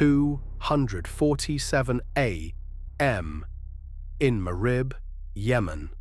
247 AM in Marib, Yemen.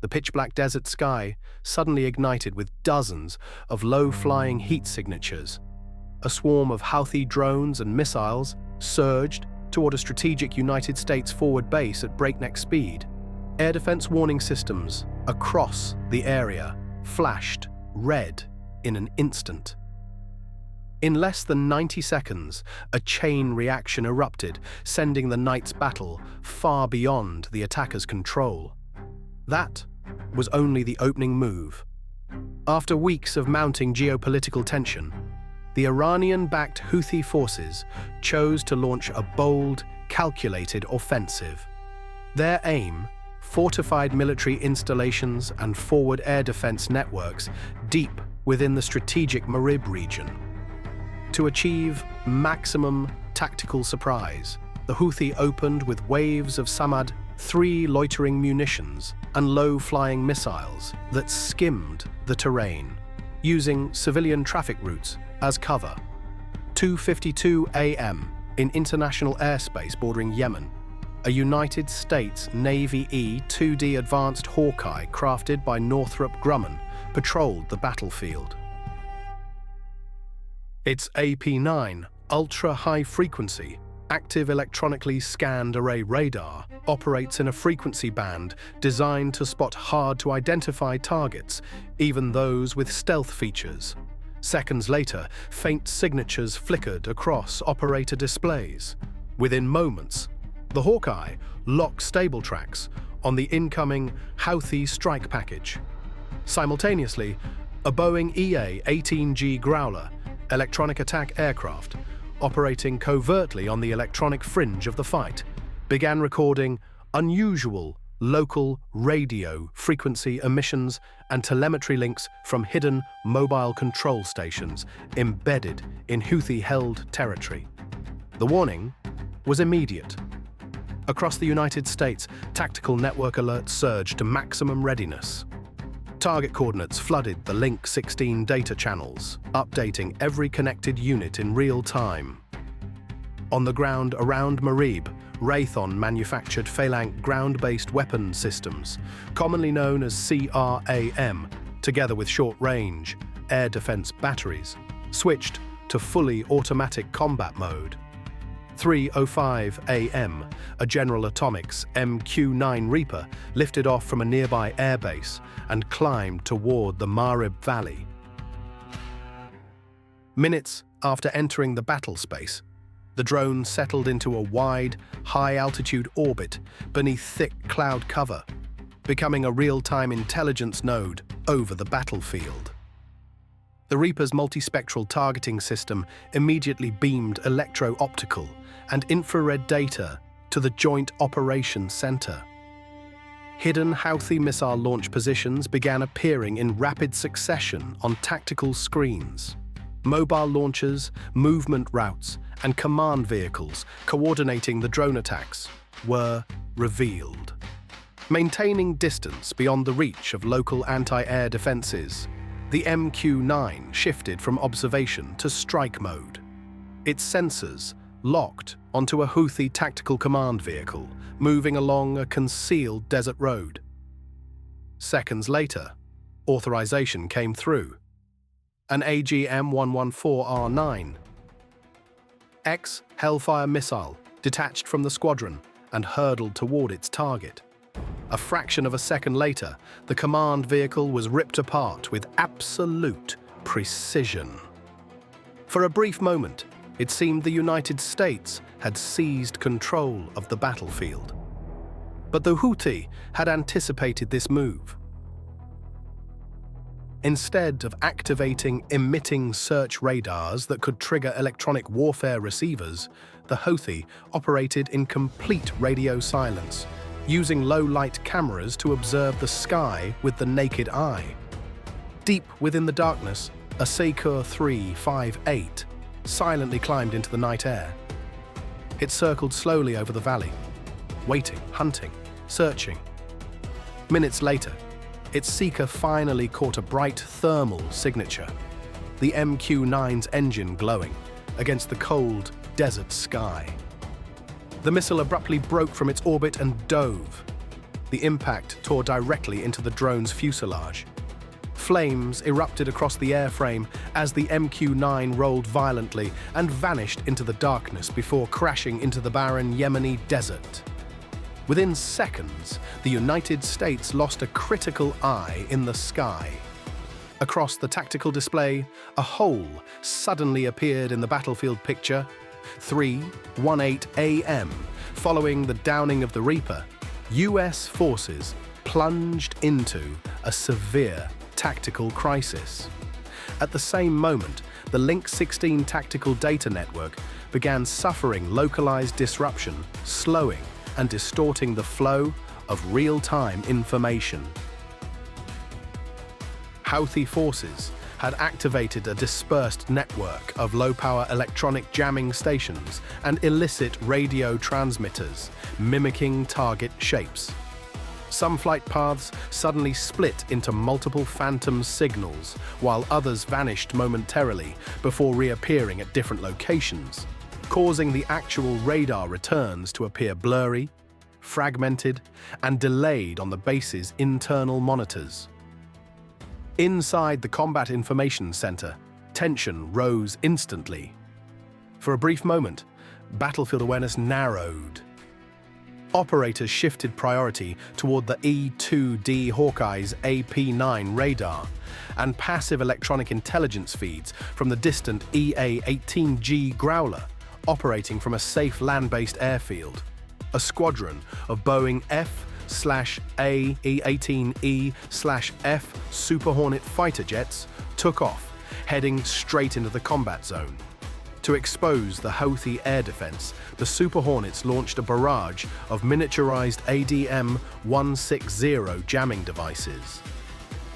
The pitch-black desert sky suddenly ignited with dozens of low-flying heat signatures. A swarm of Houthi drones and missiles surged toward a strategic United States forward base at breakneck speed. Air defense warning systems across the area flashed red in an instant. In less than 90 seconds, a chain reaction erupted, sending the night's battle far beyond the attacker's control. That was only the opening move. After weeks of mounting geopolitical tension, the Iranian-backed Houthi forces chose to launch a bold, calculated offensive. Their aim: fortified military installations and forward air defense networks deep within the strategic Marib region. To achieve maximum tactical surprise, the Houthi opened with waves of Samad 3 loitering munitions and low-flying missiles that skimmed the terrain, using civilian traffic routes as cover. 2:52 AM in international airspace bordering Yemen, a United States Navy E-2D Advanced Hawkeye crafted by Northrop Grumman patrolled the battlefield. Its AP-9 ultra-high-frequency, active electronically scanned array radar operates in a frequency band designed to spot hard-to-identify targets, even those with stealth features. Seconds later, faint signatures flickered across operator displays. Within moments, the Hawkeye locked stable tracks on the incoming Houthi strike package. Simultaneously, a Boeing EA-18G Growler electronic attack aircraft, operating covertly on the electronic fringe of the fight, began recording unusual local radio frequency emissions and telemetry links from hidden mobile control stations embedded in Houthi-held territory. The warning was immediate. Across the United States, tactical network alerts surged to maximum readiness. Target coordinates flooded the Link 16 data channels, updating every connected unit in real time. On the ground around Marib, Raytheon manufactured Phalanx ground-based weapon systems, commonly known as CRAM, together with short-range air defense batteries, switched to fully automatic combat mode. 3:05 AM, a General Atomics MQ-9 Reaper lifted off from a nearby airbase and climbed toward the Marib Valley. Minutes after entering the battle space, the drone settled into a wide, high-altitude orbit beneath thick cloud cover, becoming a real-time intelligence node over the battlefield. The Reaper's multispectral targeting system immediately beamed electro-optical and infrared data to the Joint Operations Center. Hidden Houthi missile launch positions began appearing in rapid succession on tactical screens. Mobile launchers, movement routes, and command vehicles coordinating the drone attacks were revealed. Maintaining distance beyond the reach of local anti-air defenses, the MQ-9 shifted from observation to strike mode. Its sensors locked onto a Houthi tactical command vehicle moving along a concealed desert road. Seconds later, authorization came through. An AGM-114 R9X Hellfire missile detached from the squadron and hurtled toward its target. A fraction of a second later, the command vehicle was ripped apart with absolute precision. For a brief moment, it seemed the United States had seized control of the battlefield. But the Houthi had anticipated this move. Instead of activating emitting search radars that could trigger electronic warfare receivers, the Houthi operated in complete radio silence, using low-light cameras to observe the sky with the naked eye. Deep within the darkness, a F-35A silently climbed into the night air. It circled slowly over the valley, waiting, hunting, searching. Minutes later, its seeker finally caught a bright thermal signature, the MQ-9's engine glowing against the cold, desert sky. The missile abruptly broke from its orbit and dove. The impact tore directly into the drone's fuselage. Flames erupted across the airframe as the MQ-9 rolled violently and vanished into the darkness before crashing into the barren Yemeni desert. Within seconds, the United States lost a critical eye in the sky. Across the tactical display, a hole suddenly appeared in the battlefield picture. 3:18 a.m. Following the downing of the Reaper, US forces plunged into a severe tactical crisis. At the same moment, the Link 16 tactical data network began suffering localized disruption, slowing and distorting the flow of real-time information. Houthi forces had activated a dispersed network of low-power electronic jamming stations and illicit radio transmitters, mimicking target shapes. Some flight paths suddenly split into multiple phantom signals, while others vanished momentarily before reappearing at different locations, causing the actual radar returns to appear blurry, fragmented, and delayed on the base's internal monitors. Inside the Combat Information Center, tension rose instantly. For a brief moment, battlefield awareness narrowed. Operators shifted priority toward the E-2D Hawkeye's AP-9 radar and passive electronic intelligence feeds from the distant EA-18G Growler operating from a safe land-based airfield. A squadron of Boeing F/A E-18E/F Super Hornet fighter jets took off, heading straight into the combat zone. To expose the Houthi air defense, the Super Hornets launched a barrage of miniaturized AGM-114 jamming devices.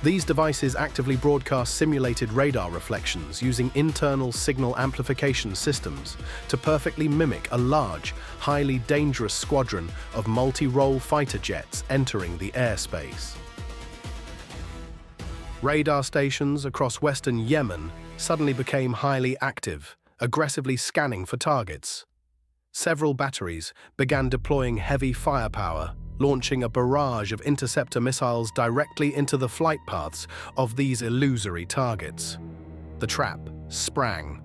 These devices actively broadcast simulated radar reflections using internal signal amplification systems to perfectly mimic a large, highly dangerous squadron of multi-role fighter jets entering the airspace. Radar stations across western Yemen suddenly became highly active, aggressively scanning for targets. Several batteries began deploying heavy firepower, launching a barrage of interceptor missiles directly into the flight paths of these illusory targets. The trap sprang.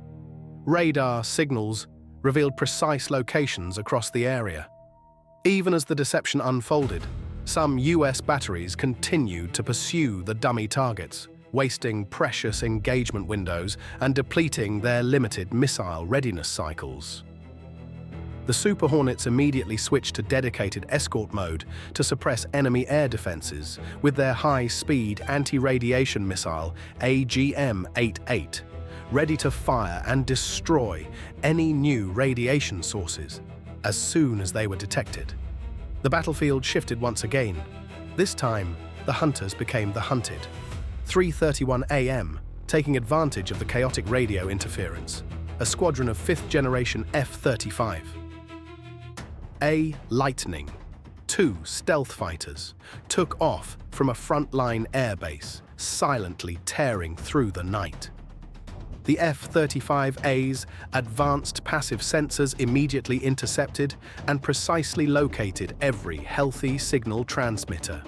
Radar signals revealed precise locations across the area. Even as the deception unfolded, some US batteries continued to pursue the dummy targets, wasting precious engagement windows and depleting their limited missile readiness cycles. The Super Hornets immediately switched to dedicated escort mode to suppress enemy air defenses with their high-speed anti-radiation missile AGM-88, ready to fire and destroy any new radiation sources as soon as they were detected. The battlefield shifted once again. This time, the hunters became the hunted. 3:31 a.m., taking advantage of the chaotic radio interference, a squadron of 5th-generation F-35A Lightning II stealth fighters took off from a frontline airbase, silently tearing through the night. The F-35A's advanced passive sensors immediately intercepted and precisely located every healthy signal transmitter.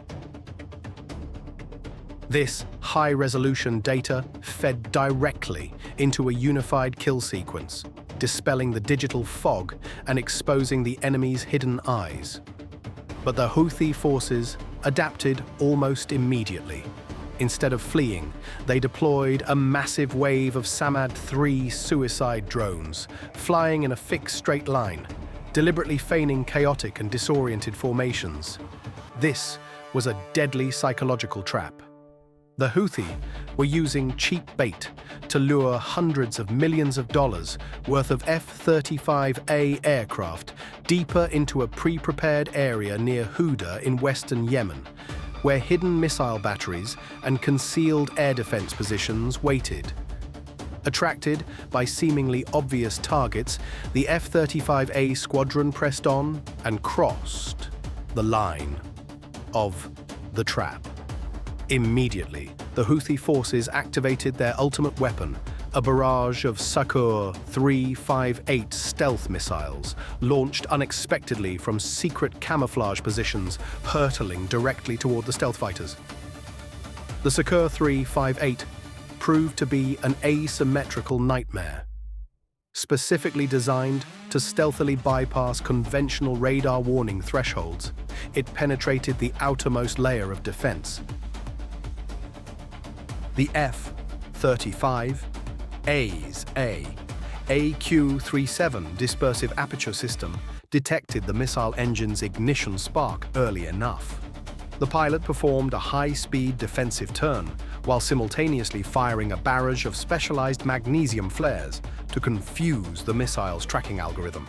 This high-resolution data fed directly into a unified kill sequence, dispelling the digital fog and exposing the enemy's hidden eyes. But the Houthi forces adapted almost immediately. Instead of fleeing, they deployed a massive wave of Samad-3 suicide drones, flying in a fixed straight line, deliberately feigning chaotic and disoriented formations. This was a deadly psychological trap. The Houthi were using cheap bait to lure hundreds of millions of dollars worth of F-35A aircraft deeper into a pre-prepared area near Houda in western Yemen, where hidden missile batteries and concealed air defense positions waited. Attracted by seemingly obvious targets, the F-35A squadron pressed on and crossed the line of the trap. Immediately, the Houthi forces activated their ultimate weapon, A barrage of Sukhoi-358 stealth missiles launched unexpectedly from secret camouflage positions, hurtling directly toward the stealth fighters. The Sukhoi-358 proved to be an asymmetrical nightmare. Specifically designed to stealthily bypass conventional radar warning thresholds, it penetrated the outermost layer of defense. The F-35A's AQ-37 dispersive aperture system detected the missile engine's ignition spark early enough. The pilot performed a high-speed defensive turn while simultaneously firing a barrage of specialized magnesium flares to confuse the missile's tracking algorithm.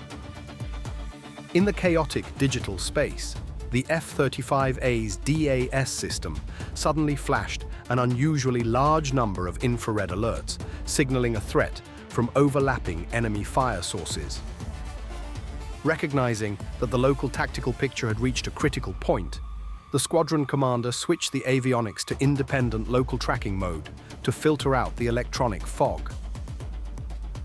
In the chaotic digital space, the F-35A's DAS system suddenly flashed an unusually large number of infrared alerts, signaling a threat from overlapping enemy fire sources. Recognizing that the local tactical picture had reached a critical point, the squadron commander switched the avionics to independent local tracking mode to filter out the electronic fog.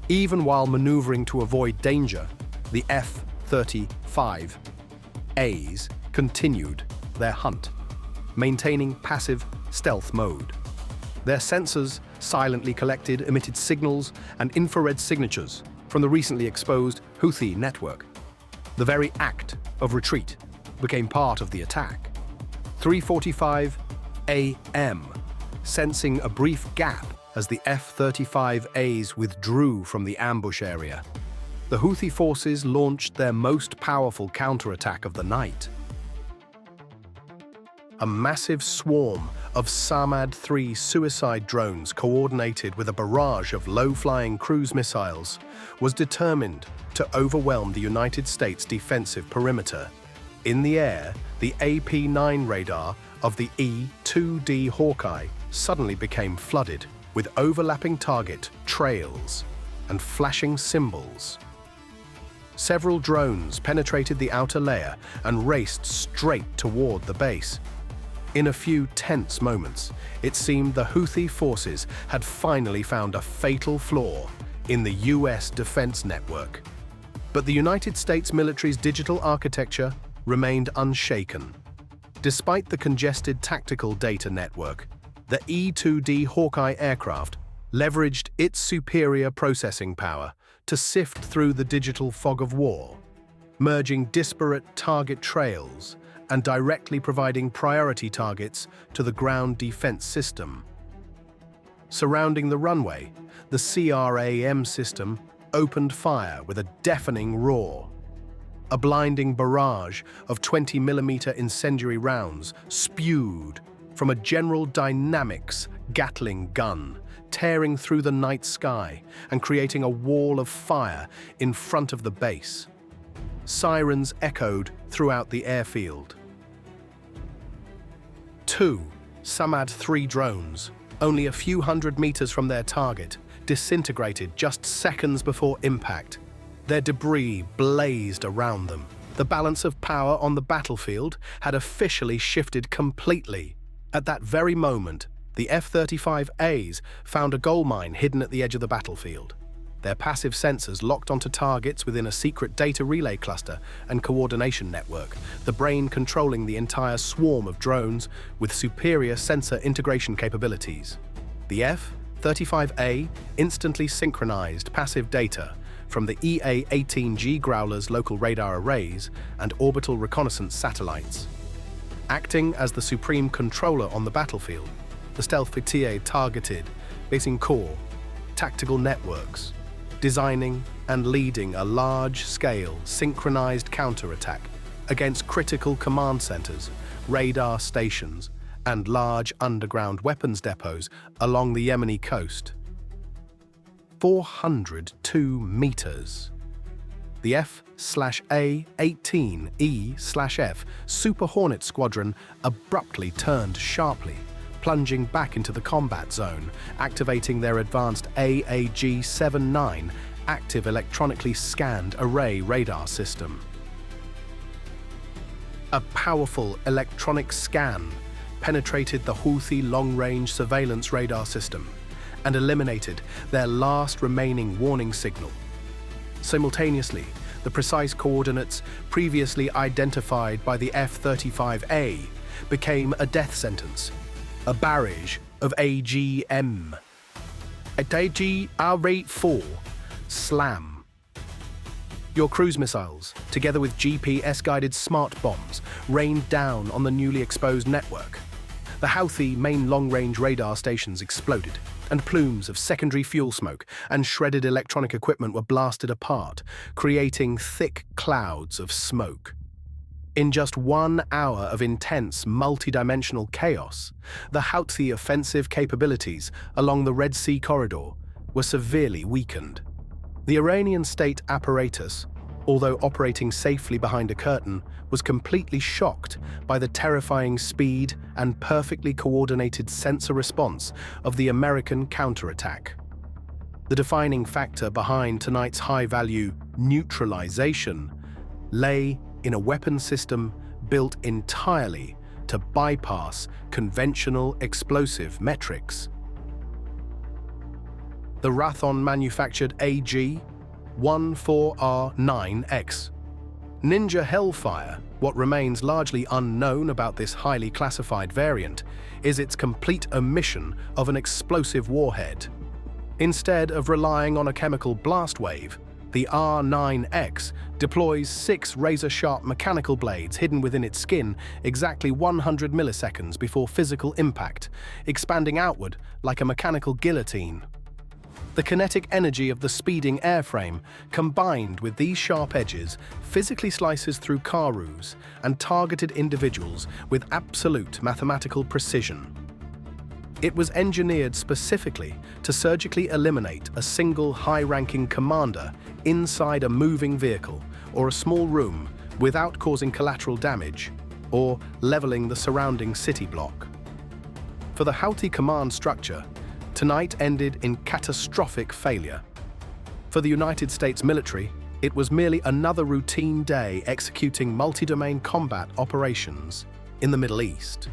Even while maneuvering to avoid danger, the F-35A's continued their hunt, maintaining passive stealth mode. Their sensors silently emitted signals and infrared signatures from the recently exposed Houthi network. The very act of retreat became part of the attack. 3:45 a.m., sensing a brief gap as the F-35A's withdrew from the ambush area, the Houthi forces launched their most powerful counterattack of the night. A massive swarm of Samad-3 suicide drones coordinated with a barrage of low-flying cruise missiles was determined to overwhelm the United States defensive perimeter. In the air, the AP-9 radar of the E-2D Hawkeye suddenly became flooded with overlapping target trails and flashing symbols. Several drones penetrated the outer layer and raced straight toward the base. In a few tense moments, it seemed the Houthi forces had finally found a fatal flaw in the US defense network. But the United States military's digital architecture remained unshaken. Despite the congested tactical data network, the E-2D Hawkeye aircraft leveraged its superior processing power to sift through the digital fog of war, merging disparate target trails and directly providing priority targets to the ground defense system. Surrounding the runway, the CRAM system opened fire with a deafening roar. A blinding barrage of 20mm incendiary rounds spewed from a General Dynamics Gatling gun, tearing through the night sky and creating a wall of fire in front of the base. Sirens echoed throughout the airfield. 2 Samad-3 drones, only a few hundred meters from their target, disintegrated just seconds before impact. Their debris blazed around them. The balance of power on the battlefield had officially shifted completely. At that very moment, the F-35A's found a gold mine hidden at the edge of the battlefield. Their passive sensors locked onto targets within a secret data relay cluster and coordination network, the brain controlling the entire swarm of drones with superior sensor integration capabilities. The F-35A instantly synchronized passive data from the EA-18G Growler's local radar arrays and orbital reconnaissance satellites. Acting as the supreme controller on the battlefield, the stealth FTIA targeted, basing core, tactical networks, designing and leading a large-scale synchronized counterattack against critical command centers, radar stations, and large underground weapons depots along the Yemeni coast. 402 meters. The F/A-18E/F Super Hornet Squadron abruptly turned sharply, plunging back into the combat zone, activating their advanced AAG-79 active electronically scanned array radar system. A powerful electronic scan penetrated the Houthi long-range surveillance radar system, and eliminated their last remaining warning signal. Simultaneously, the precise coordinates previously identified by the F-35A became a death sentence, a barrage of AGM-114 SLAM. Your cruise missiles, together with GPS-guided smart bombs, rained down on the newly exposed network. The Houthi main long-range radar stations exploded, and plumes of secondary fuel smoke and shredded electronic equipment were blasted apart, creating thick clouds of smoke. In just 1 hour of intense, multi-dimensional chaos, the Houthi offensive capabilities along the Red Sea corridor were severely weakened. The Iranian state apparatus, although operating safely behind a curtain, was completely shocked by the terrifying speed and perfectly coordinated sensor response of the American counterattack. The defining factor behind tonight's high-value neutralization lay in a weapon system built entirely to bypass conventional explosive metrics. The Raytheon-manufactured AGM-114 R9X. Ninja Hellfire, what remains largely unknown about this highly classified variant, is its complete omission of an explosive warhead. Instead of relying on a chemical blast wave, the R9X deploys 6 razor-sharp mechanical blades hidden within its skin exactly 100 milliseconds before physical impact, expanding outward like a mechanical guillotine. The kinetic energy of the speeding airframe, combined with these sharp edges, physically slices through car roofs and targeted individuals with absolute mathematical precision. It was engineered specifically to surgically eliminate a single high-ranking commander inside a moving vehicle or a small room without causing collateral damage or leveling the surrounding city block. For the Houthi command structure, tonight ended in catastrophic failure. For the United States military, it was merely another routine day executing multi-domain combat operations in the Middle East.